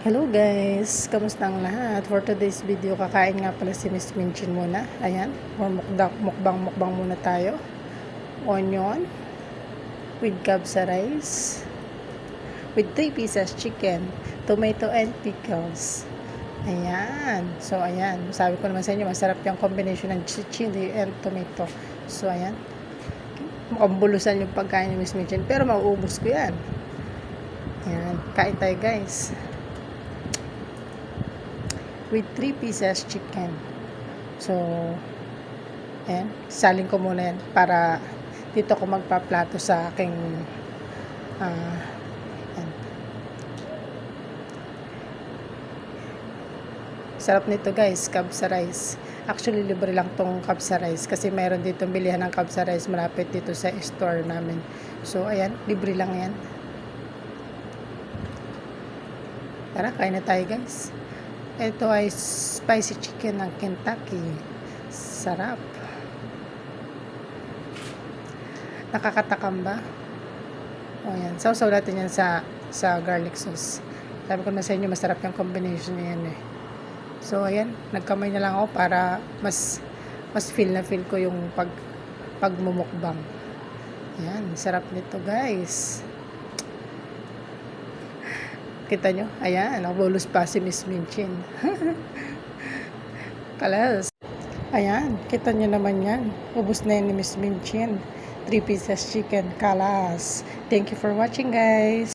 Hello guys! Kamusta ang lahat? For today's video, kakain nga pala si Miss Minchin muna. Ayan, mukbang muna tayo. Onion with kabsa rice with 3 pieces chicken, tomato and pickles. Ayan. So, ayan. Sabi ko naman sa inyo, masarap yung combination ng chili and tomato. So, ayan. Mukhang bulusan yung pagkain ni Miss Minchin, pero mauubos ko yan. Ayan. Kain tayo guys. With 3 pieces chicken. So, ayan, salin ko muna yan para dito ko magpaplato sa aking sarap nito guys, kabsa rice. Actually, libre lang tong kabsa rice kasi mayroon dito bilihan ng kabsa rice malapit dito sa store namin. So, ayan, libre lang yan. Tara, kain na tayo guys. Ito ay spicy chicken ng Kentucky. Sarap. Nakakatakam ba? O yan. Sausaw natin yan sa garlic sauce. Sabi ko na sa inyo, masarap yung combination niya yan eh. So, ayan. Nagkamay na lang ako para mas feel ko yung pagmumukbang. Ayan. Sarap nito guys. Kita nyo? Ayan, nabulos pa si Miss Minchin. Kalas. Ayan, kita nyo naman yan. Ubus na yan ni Miss Minchin. 3 pieces chicken. Kalas. Thank you for watching guys.